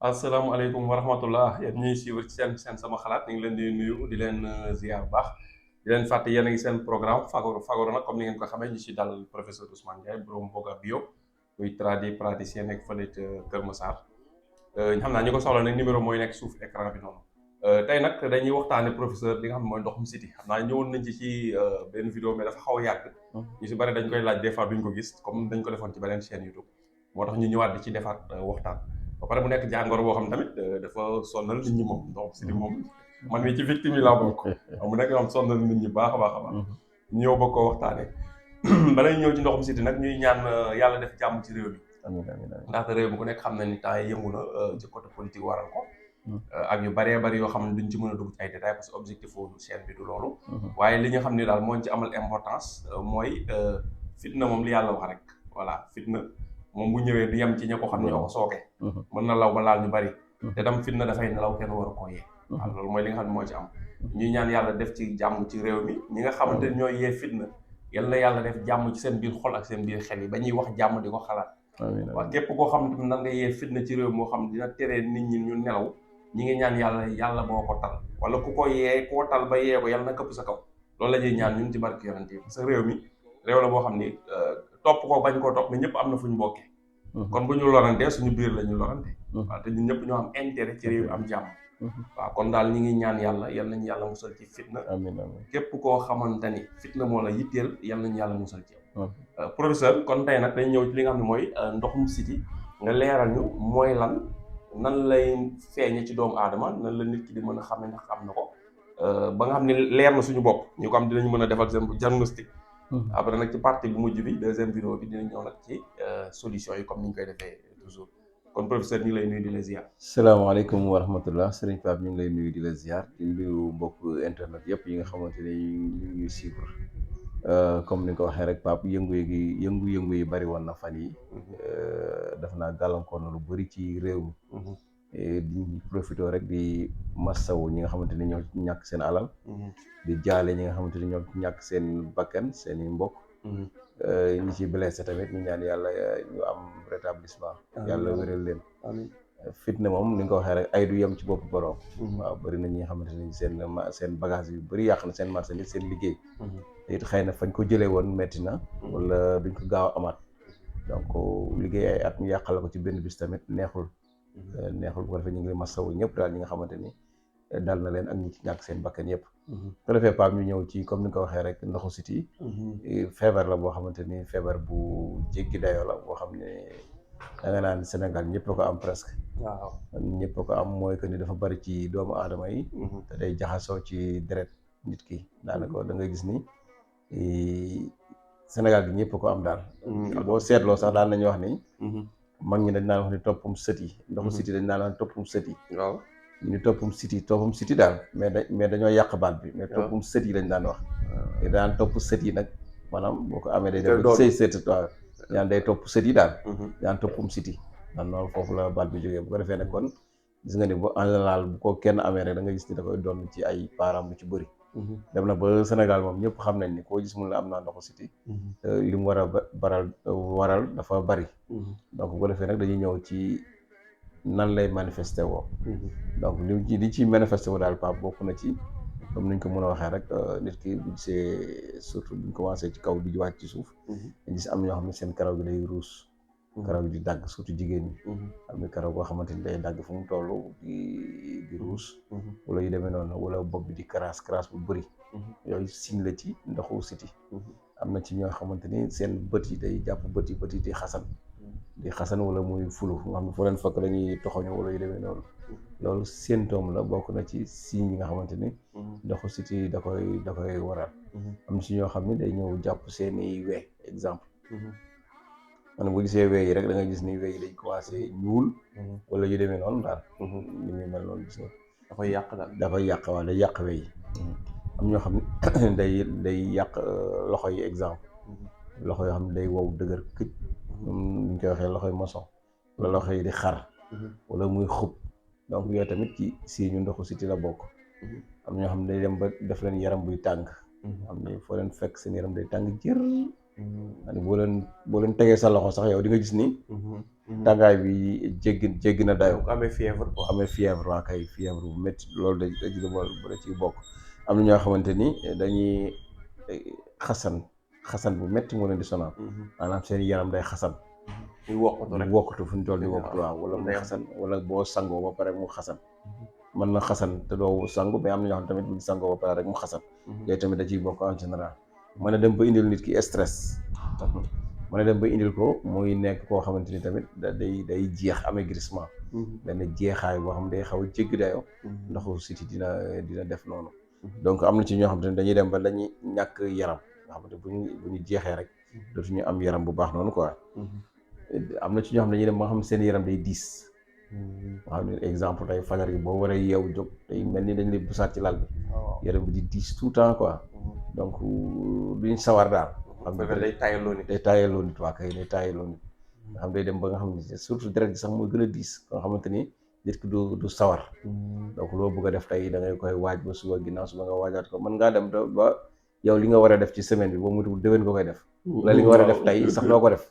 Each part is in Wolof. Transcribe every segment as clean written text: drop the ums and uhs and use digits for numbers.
asalaamaaleykum wa rahmatullah yéen ñuy suivre ci seen sama xalaat ñu ngi leen di nuyu di leen ziar bu baax di leen fàtte yéen a ngi seen programme Fagoro nag comme ni ngeen ko xamee ñu si dal professeur Ousmane Ndiaye borom Boga Bio muy praticien nekk fële ca Kër Massar xam naa ñi ko soxla nag numéro mooy nekk suuf écran bi noonu tey nag dañuy waxtaane professeur li nga xam ne mooy ndoxum siti xam naa ñëwoon nañ ci benn vidéo mais dafa xaw a yàgg ñu si bari dañ koy laaj des fois duñ ko gis comme dañ ko defoon ci beneen chaîne YouTube moo tax ñu ñëwaat di ci defaat waxtaan ba pare bu nekk jàngoro boo xam tamit dafa sonnal nit ñi moom ndoxum siti moom man mii ci victime yi laa bokk mu nekk am sonnal nit ñi baax a baax a baax ñëw ba koo waxtaane balay ñëw ci ndoxum siti nag ñuy ñaan yàlla def jàmm ci réew mi ndaxte réew mi ku nekk xam na ni temps yi yëngu na ci côté politique waral ko ak yu bëree bëri yoo xam ne duñ ci mën a dugg ci ay détails parce que objectif wu chaîne bi du loolu waaye li nga xam ni daal moo ci amal importance mooy fitna moom li yàlla wax rek voilà fitna moom bu ñëwee du yem ci ña ko xam ne ñoo ko sooke mën na law ba laal ñu bari te tam fitna dafay nelaw kenn war a koo yee waaw loolu mooy li nga xam ne moo ci am ñuy ñaan yàlla def ci jàmm ci réew mi ñi nga xamante ne ñooy yee fitna yal na yàlla def jàmm ci seen biir xol ak seen biir xel yi ba ñuy wax jàmm di ko xalaat waaw képp koo xam ne nan nga yee fitna ci réew moo xam dina teree nit ñi ñu nelaw ñi ngi ñaan yàlla boo ko tal wala ku ko yee koo tal ba yee ko yàlla na këpp sa kaw loolu la ñuy ñaan ñun ci barke yonent yi parce que réew mi réew la boo xam ni topp ko bañ koo topp mais ñëpp am na fu ñu bokkee kon bu ñu lorantee suñu biir la ñu lorante waaw te ñun ñëpp ñoo am intérêt ci réew mi am jàmm waaw kon daal ñi ngi ñaan yàlla yal nañu yàlla musal ci fitna amiin képp koo xamante ni fitna moo la yitteel yal nañu yàlla musal ci professeur kon tey nag dañ ñëw ci li nga xam ne mooy ndoxum siti nga leeral ñu mooy nan lay feeñe ci doomu aadama nan la nit ki di mën a xam ne ndax am na ko ba nga xam ne leer na suñu bopp ñu ko am dinañ mën a defal seen diagnostic après nag ci partie bu mujj bi deuxième vidéo bi dinañ ñëw nag ci solution yi comme ni ñu koy defee toujours kon professeur ñu ngi lay nuyu di la ziar. salaamaaleykum wa rahmatullah Serigne Pape ñu ngi lay nuyu di la ziar di nuyu mbokk internet yëpp yi nga xamante ne ñu ngi suivre comme ni nga ko waxee rek Pape yëngu yi bari woon na fan yi def naa gàllankoor na lu bëri ci réew mi di profité rek di massawu ñi nga xamante ni ñoo ñàkk seen alal di jaale ñi nga xamante ni ñoo ñàkk seen bakkan seen i mbokk ñi ci blessé tamit ñu ñaan yàlla ñu am rétablissement yàlla wéral leen fitna moom ni nga ko waxee rek ay du yem ci bopp borom waaw bëri na ñi nga xamante ni seen bagage yu bëri yàq na seen marchandise seen liggéey te it xëy na fañ ko jëlee woon metti na wala duñ ko gaaw a amaat donc liggéey ay at ñu yàqal ko ci benn bis tamit neexul bu ko defee ñu ngi masawu ñëpp daal ñi nga xamante ni dal na leen ak ñi ci ñàkk seen bakkan yëpp ko defee Pape ñu ñëw ci comme ni nga ko waxee rek ndoxu siti feebar la boo xamante ni feebar bu jéggi dayoo la boo xam ne da nga naan Sénégal ñëpp a ko am presque waaw ñëpp a ko am mooy que ni dafa bari ci doomu aadama yi te day jaxasoo ci deret nit ki daanaka da ngay gis ni Sénégal gi ñëpp a ko am daal boo seetloo sax daan nañu wax ni mag ñi dañ naan wax ni toppum sët yi ndoxu siti dañ naan wax toppum sët yi waaw ñu ni toppum siti daal mais dañoo yàq baat bi mais toppum sët yi lañ daan wax te daan topp sët yi nag maanaam boo ko amee day def say sët waaw ñaan day topp sët yi daal daan toppum siti dan noonu foofu la baat bi jógee bu ko defee nag kon gis nga ni bu en général bu ko kenn amee rek da nga gis ni da koy doon ci ay parents bu ci bëri dem na ba Sénégal moom ñëpp xam nañ ni koo gis mun la am naa ndoxu siti li mu war a waral dafa bari donc bu ko defee nag dañuy ñëw ci nan lay manifesté woo donc li ci manifesté woo daal Pape bokk na ci comme niñ ko mën a waxee rek nit ki bu gisee surtout buñ commencé ci kaw di wàcc ci suuf dañ gis am ñoo xam ne seen karaw gi day ruus karaw gi di dagg surtout jigéen ñi am na karaw goo xamante ni day dagg fu mu toll di ruus wala yu demee noonu wala bopp bi di karaas bu bëri yooyu signe la ci ndoxu siti am na ci ñoo xamante ni seen bët yi day jàpp bët yi di xasan wala muy fulu nga xam ne foo leen fekk dañuy toxoñu wala yu demee noonu loolu symptôme la bokk na ci signes yi nga xamante ni ndoxu siti da koy waral am ci ñoo xam ne day ñëw jàpp seeni wee exemple man bu gisee wee yi rek da nga gis ni wee yi dañ commencé ñuul wala yu demee noonu daal li muy mel noonu gis nga dafay yàq waaw day yàq wee yi am ñoo xam ne day yàq loxo yi exemple loxo yoo xam ne day wow dëgër këj ñu koy waxee loxoy maçon wala loxo yi di xar wala muy xub donc yooyu tamit ci si ñu ndoxu siti la bokk am ñoo xam ne day dem ba def leen yaram buy tàng am ne foo leen fekk seen yaram day tàng jër boo leen tegee sa loxo sax yow di nga gis ni tàngaay bi jéggi na dayoo. bu amee fièvre quoi. amee fièvre waa kay fièvre bu métti loolu da ciy bokk. am na ñoo xamante ni dañuy xasan bu métti moo leen di sonal. maanaam seen yaram day xasan. muy wokkatu fu ñu toll di wokkatu waaw wala muy xasan wala boo sangoo ba pare mu xasan. mën na xasan te doo sangu mais am na ñoo xam tamit bu ñu sangoo ba pare rek mu xasan. yooyu tamit da ciy bokk en général. mën a dem ba indil nit ki stress. mën a dem ba indil ko muy nekk koo xamante ni tamit day jeex amaigrissement. benn jeexaay boo xam day xaw a jéggi dayoo. ndoxu siti dina def noonu. donc am na ci ñoo xamante ni dañuy dem ba dañuy ñàkk yaram nga xamante bu ñu jeexee rek dootuñu am yaram bu baax noonu quoi. am na ci ñoo xam dañuy dem ba nga xam seen yaram day diis. nga xam ne exemple tey fajar yi boo waree yeewu jóg day mel ni dañ lay busaat ci lal bi. yaram bi di diis tout le temps quoi. donc duñ sawar daal. xam nga day taayaloo nit waa kay day taayaloo nit. nga xam day dem ba nga xam ne surtout deret gi sax mooy gën a diis nga xamante ni nit ki du sawar. donc loo bëgg a def tey da ngay koy waaj ba suba ginnaaw suba nga waajaat ko mën ngaa dem ba yow li nga war a def ci semaine bi boo mutuwul déwén nga koy def. wala li nga war a def tey sax doo ko def.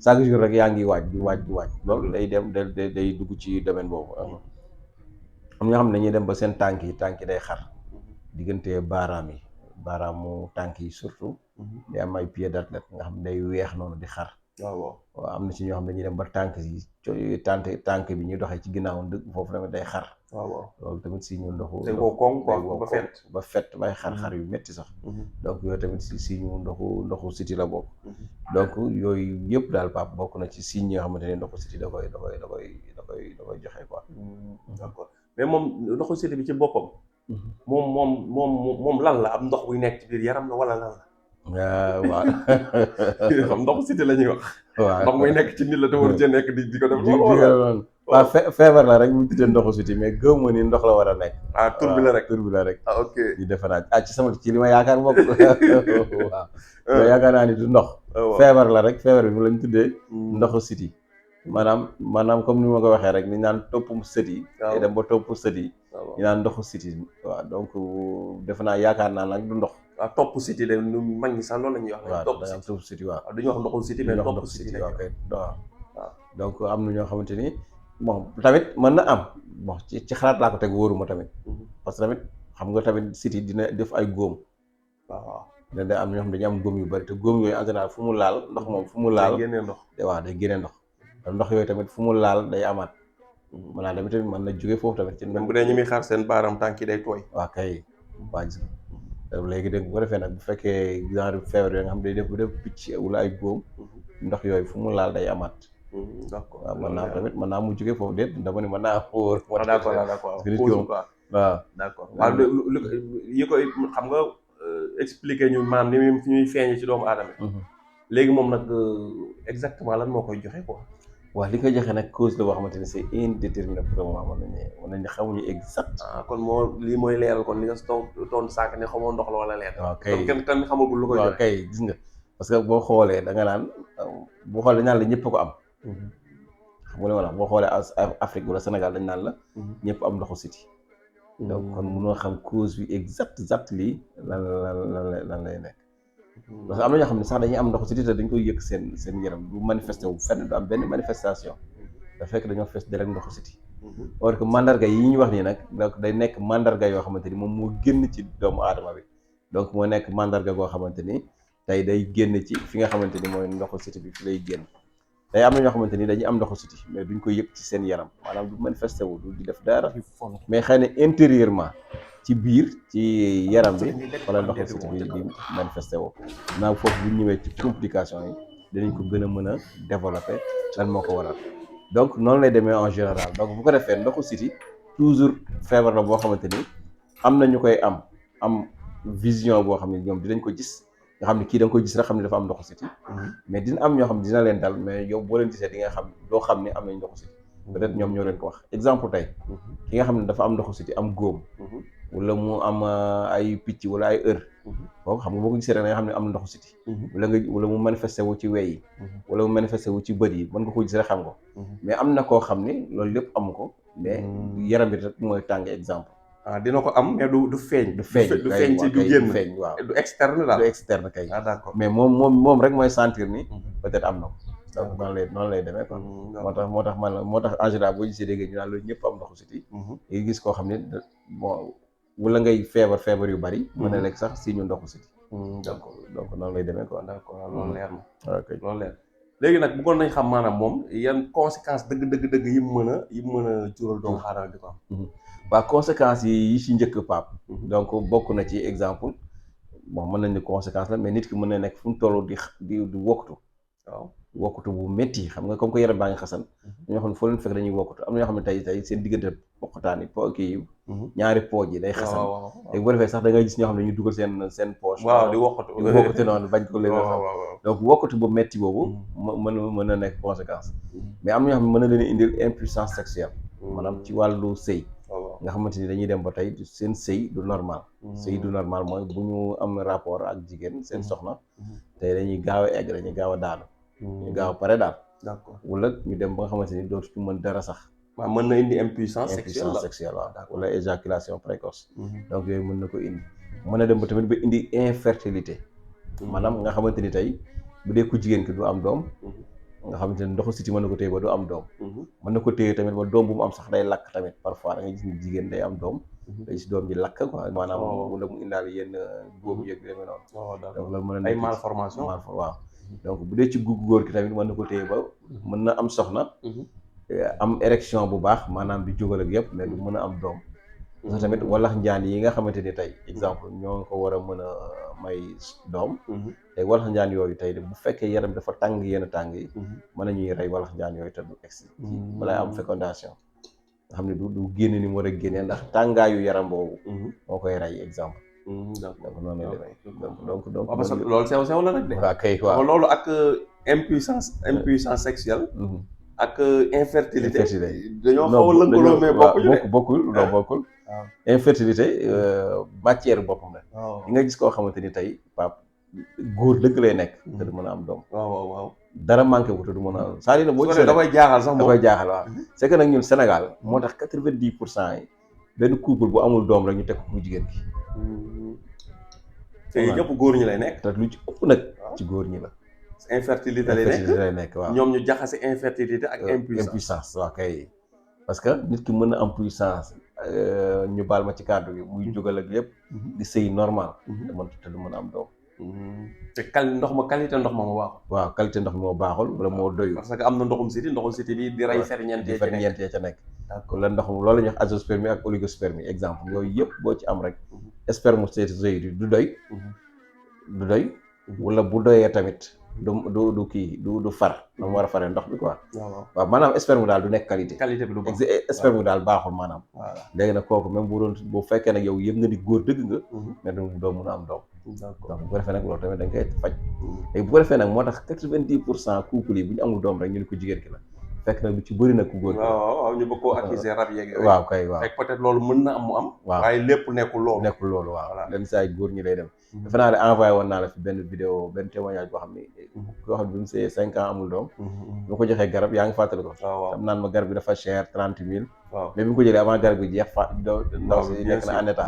chaque jour rek yaa ngi waaj di waaj loolu day dem day dugg ci domaine boobu. am ñoo xam ne dañuy dem ba seen tànk yi day xar diggante baaraamu tànk yi surtout. day am ay pieds d'athlète nga xam day weex noonu di xar. waaw am na ci ñoo xam ne dañuy dem ba tànk bi ñuy doxee ci ginnaaw ndëgg foofu tamit day xar. loolu tamit si ñu ndoxu. day wow koŋ quoi ba fet bay xar yu metti sax. donc yooyu tamit si ñu ndoxu siti la bokk. donc yooyu yëpp daal Pape bokk na ci signes yi nga xamante ne ndoxu siti da koy joxe quoi. d'accord mais moom ndoxu siti bi ci boppam. moom lan la am ndox buy nekk ci biir yaram la wala lan la. waaw. xam ndoxu siti la ñuy wax. waaw ndox muy nekk ci nit la te waru cee nekk di ko def. loolu waaw feebar la rek mu tuddee ndoxu siti mais gëw ma ni ndox la war a nekk. tur bi la rek. Ok di defe naa ci li ma yaakaar bokk. waaw mais yaakaar naa ni du ndox. feebar la rek feebar bi mu lañ tuddee. ndoxu siti maanaam comme ni ma ko waxee rek ni naan toppum sët yi. day dem ba topp sët yi. ñu naan ndoxu siti waaw donc defe naa yaakaar naa nag du ndox. waaw topp siti la ñu mag ñi sax loolu la ñuy wax. waaw topp siti waaw. duñu wax ndoxu siti mais topp siti waaw donc am na ñoo xamante ni bon tamit mën na am bon ci xalaat laa ko teg wóoruma tamit. parce que tamit xam nga tamit siti dina def ay góom. waaw da am ñoo xam dañu am góom yu bari te góom yooyu en général fu mu laal ndox moom fu mu laal. day génnee ndox waaw day génnee ndox. te ndox yooyu tamit fu mu laal day amaat. maanaam tamit mën na jóge foofu tamit. ci même bu dee ñi muy xaar seen baaram tànk yi day tooy. waaw kay waa gis nga léegi dégg bu ko defee nag bu fekkee genre feebar yooyu nga xam day def picc wala ay góom. ndox yooyu fu mu laal day amaat. d'accord waaw mën naa mu jóge foofu déet dama ne mën naa wóor. d'accord waaw d'accord waaw yi koy xam nga expliquer ñu maanaam ni ñuy feeñee ci doomu aadama. léegi moom nag exactement lan moo koy joxe quoi. waaw li koy joxe nag cause la boo xamante ne c'est indéterminé pour le moment mën nañu xamuñu exact. kon lii mooy leeral kon li nga toon sànq ne xamoo ndox la wala leer. waaw kay kenn xamagul lu koy joxe. waaw kay gis nga parce que boo xoolee da nga naan boo xoolee dañ naan la ñëpp ko am. xam nga li ma la boo xoolee Afrique wala Sénégal dañ naan la. ñëpp am ndoxu siti. donc kon mënoo xam cause bi exact lii lan lay nekk. parce que am na ñoo xam ne sax dañuy am ndoxu siti te dañ koy yëg seen yaram du manifesté wu fenn du am benn manifestation da fekk dañoo fees del ak ndoxu siti. or que mandarga yi ñu wax nii nag donc day nekk mandarga yoo xamante ni moom moo génn ci doomu aadama bi donc moo nekk mandarga goo xamante ni tey day génn ci fi nga xamante ni mooy ndoxu siti bi fi lay génn. tey am na ñoo xamante ni dañuy am ndoxu siti mais duñ ko yëg ci seen yaram maanaam du manifesté wu du di def dara mais xëy na intérieurement ci biir ci yaram bi wala ndoxu siti bi di manifesté woo naa foofu bu ñëwee ci complication yi dinañ ko gën a mën a développer lan moo ko waral donc noonu lay demee en général donc bu ko defee ndoxu siti toujours feebar la boo xamante ni am na ñu koy am vision boo xam ne ñoom dinañ ko gis nga xam ne kii da nga koy gis rek xam ne dafa am ndoxu siti mais dina am ñoo xam ne dina leen dal mais yow boo leen gisee di nga xam doo xam ne am nañ ndoxu siti peut-être ñoom ñoo leen ko wax exemple tey ki nga xam ne dafa am ndoxu siti am góom wala mu am ay picc wala ay heure boobu xam nga boo ko gisee rek da nga xam ne am na ndoxu siti wala mu manifesté wu ci wey yi wala mu manifesté wu ci bët yi mën nga ko gis rek xam ko mais am na koo xam ne loolu lépp amu ko mais yaram bi rek mooy tàng exemple dina ko am mais du feeñ ci du génn feeñ waaw du externe daal du externe kay d'accord mais moom rek mooy sentir ni peut-être am na ko donc noonu lay demee quoi. moo tax en général boo gisee dégg ñu naan loolu ñëpp am ndoxu siti yi gis koo xam ne bon wala ngay feebar yu bari mën na lekk sax si ñu ndoxu siti donc noonu lay demee quoi. d'accord loolu leer na loolu leer léegi nag bëggoon nañ xam maanaam moom yan conséquences dëgg yi mu mën a jural doomu aadama di ko am. waaw conséquences yi ci njëkk Pape. donc bokk na ci exemple bon mën nañ ne conséquence la mais nit ki mën na nekk fu mu toll di wokkatu. waaw wokkatu bu métti xam nga comme que yaram baa ngi xasan. ñoo xam ne foo leen fekk dañuy wokkatu am na ñoo xam ne tey seen diggante poqataan yi ñaari pooj yi day xasan. léegi bu defee sax da ngay gis ñoo xam ne ñu dugal seen poche. waaw di wokkatu noonu bañ ko leen xam. donc wokkatu bu métti boobu. mën na nekk conséquence. mais am na ñoo xam ne mën na leen indil impuissance sexuelle. maanaam ci wàllu sëy. nga xamante ni dañuy dem ba tey seen sëy du normal. sëy du normal mooy bu ñu am rapport ak jigéen seen soxna. tey dañuy gaaw a egg dañuy gaaw a daanu. ñu gaaw a pare daal. d'accord wala ñu dem ba nga xamante ni dootuñu mën dara sax. waaw mën na indi impuissance sexuelle waaw wala éjaculation précoce. donc yooyu mën na ko indi. mën na dem ba tamit ba indi infertilité. maanaam nga xamante ni tey bu dee ku jigéen ki du am doom. nga xamante ne ndoxu siti mën na ko téye ba du am doom. mën na ko téye tamit ba doom bu mu am sax day lakk tamit parfois da ngay gis ni jigéen day am doom. day si doom ji lakk quoi maanaam wala mu indaale yenn boobu yëg demee noonu. donc loolu mën na ay malformation waaw donc bu dee ci góor ki tamit mën na ko téye ba mën na am soxna. am érection bu baax maanaam di jógal ak yëpp mais du mën a am doom. sax tamit walax njaan yi nga xamante ni tey exemple ñoo ko war a mën a may doom. tey walax njaan yooyu tey bu fekkee yaram dafa tàng yenn tàng yi. mën nañuy rey walax njaan yooyu te du egsi. balay am fécondation. nga xam ne du génne ni mu war a génnee ndax tàngaayu yaram boobu. moo koy rey exemple. donc noonu lay demee donc parce que loolu sew la nag de. waaw kay waaw loolu ak impuissance sexuelle. ak infertilité dañoo xaw a lëkkaloo mais bokkul bokkul. infertilité matière boppam la. di nga gis koo xamante ni tey Pape góor dëgg lay nekk. te du mën a am doom. waaw dara manqué wu te du mën a am. c'est-à-dire boo gisee da koy jaaxal sax moom da koy jaaxal waaw. c'est que nag ñun Sénégal moo tax 90% yi benn couple bu amul doom rek ñu teg ko jigéen ki. te ñëpp góor ñi lay nekk. te lu ci ëpp nag ci góor ñi la. infertilité lay nekk waaw ñoom ñu jaxase infertilité ak impuissance waaw kay parce que nit ki mën na am puissance ñu baal ma ci kàddu gi muy jógal ak lépp di sëy normal te du mën a am doom te qualité ndox ma moo baaxul waaw qualité ndox mi moo baaxul wala moo doyul parce que am na ndoxum siti bi di rey ferñeent ya ca nekk la ndox loolu la ñuy wax azoospermie ak oligospermie exemple yooyu yëpp boo ci am rek spermatozoïde du doy wala bu doyee tamit du kii du far da mu war a faree ndox bi quoi waaw maanaam sperme daal du nekk qualité bi du baax sperme daal baaxul maanaam léegi nag kooku même bu fekkee nag yow yëg nga ni góor dëgg nga mais doo mën a am doom donc bu ko defee nag loolu tamit dañ koy faj léegi bu ko defee nag moo tax 90% couple yi bu ñu amul doom rek ñu ne ko jigéen ki la fekk nag lu ci bëri nag ku góor waaw ñu bëgg koo accuser rab yeeg yooyu waaw kay waaw fekk peut-être loolu mën na am mu am waaye lépp nekkul loolu waaw lenn saa yi góor ñi lay dem defe naa ne envoyé woon naa la fi benn vidéo benn témoignage boo xam ne koo xam ne bi mu see 5 ans amul doom bu ko joxee garab yaa ngi fàttali ko tam naan ma garab bi dafa cher 30 000 mais bi mu ko jëlee avant garab bi jeex ndaw si nekk na en état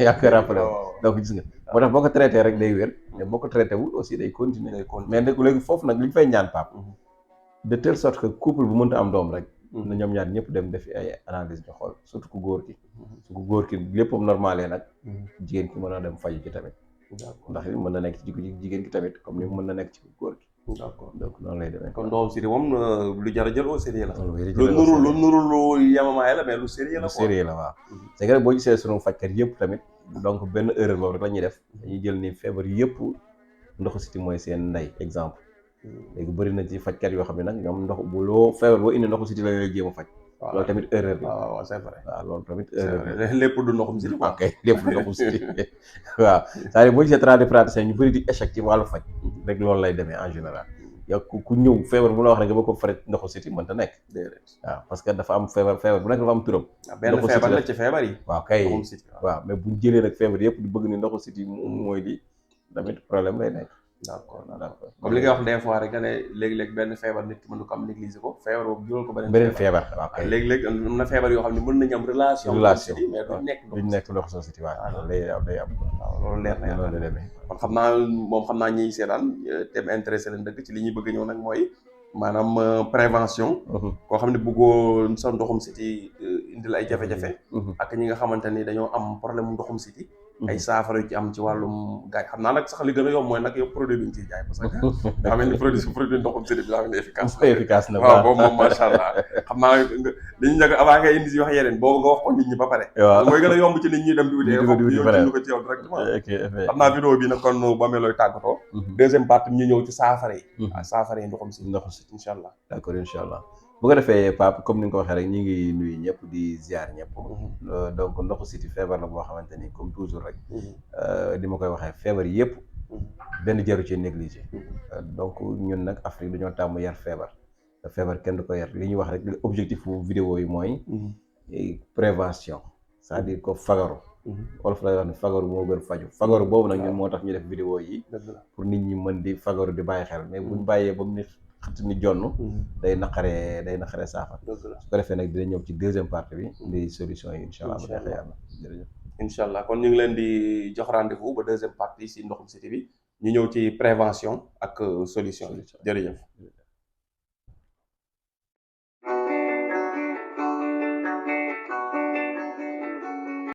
yaa koy rappelé donc gis nga moo tax boo ko traité rek day wér mais boo ko traité wul aussi day continuer mais nag léegi foofu nag li ñu fay ñaan Pape de telle sorte que couple bu mënta am doom rek na ñoom ñaar ñëpp dem def ay analyse ñu xool surtout ku góor ki su ku góor ki léppam normalé nag jigéen ki mën a dem faju ci tamit ndax mën na nekk ci jigéen ki tamit comme ni mën na nekk ci góor ki d'accord donc noonu lay demee kon ndoxum siti moom lu jar a jël au sérieux la lu nuru lu yamamaay la mais lu sérieux la waaw c'est que boo gisee sunu fajkat yëpp tamit donc benn erreur boobu rek la ñuy def dañuy jël ni feebar yëpp ndoxu siti mooy seen ndey exemple léegi bëri na ci fajkat yoo xam ne nag ñoom ndox bu loo feebar boo indi ndoxu siti la ñuy jéem a faj loolu tamit erreur la waaw c'est vrai waaw loolu tamit erreur la lépp du ndoxum siti ok lépp du ndoxum siti waaw c'est-à-dire boo gisee tradipraticien ñu bëri di échec ci wàllu faj rek loolu lay demee en général yow ku ñëw feebar bu la wax rek nga bëgg ko faj ndoxu siti mën ta nekk waaw parce que dafa am feebar bu nekk dafa am turam benn feebar la ci feebar yi waaw kay waaw mais buñ jëlee nag feebar yëpp di bëgg ni ndoxu siti mooy di tamit problème lay nekk d'accord comme li nga wax des fois rek nga ne léegi-léeg benn feebar nit ki mën na ko am négliger ko feebar boobu jural ko beneen feebar waaw kay léegi-léeg am na feebar yoo xam ne mën nañu am relation mais duñ nekk ndoxu siti waaw day am waaw loolu leer na loolu la demee kon xam naa ñiy seetaan te intéressé leen dëgg ci li ñuy bëgg ñëw nag mooy maanaam prévention. koo xam ne bëggoo sa ndoxum siti indil ay jafe-jafe. ak ñi nga xamante ni dañoo am problème ndoxum siti ay saafara yu ci am ci wàllum gaay xam naa nag sax li gën a yomb mooy nag yow produit bi ñu ciy jaay parce que nga xam ne produit ndoxum siti bi daa mel ni efficace na waaw boobu moom macha allah xam naa dañu njëkk avant ngay indi si wax yeneen boobu nga wax ko nit ñi ba pare mooy gën a yomb ci nit ñi dem di wuti yow ko ci yow directement xam naa vidéo bi nag kon ba melooy tàggatoo deuxième partie ñu ñëw ci saafara yi saafara yi ndoxum siti incha allah d'accord incha allah bu ko defee Pape comme ni nga ko waxee rek ñu ngi nuyu ñëpp di ziar ñëpp donc ndoxu siti feebar la boo xamante ni comme toujours rek di ma koy waxee feebar yëpp benn jaru ci négligé donc ñun nag Afrique dañoo tàmm yar feebar kenn du ko yar li ñuy wax rek objectif bu vidéo yi mooy prévention c'est-à-dire que fagaru wolof lay wax ne fagaru moo gën fagaru boobu nag ñun moo tax ñu def vidéo yi pour nit ñi mën di fagaru di bàyyi xel mais buñ bàyyee ba mu nit xët ni jonn day naqaree saafara su ko defee nag dina ñëw ci deuxième partie bi di solution yi incha allah bu neexee yàlla jërëjëf incha allah kon ñu ngi leen di jox rendez-vous ba deuxième partie si ndoxum siti bi ñu ñëw ci prévention ak solution yi jërëjëf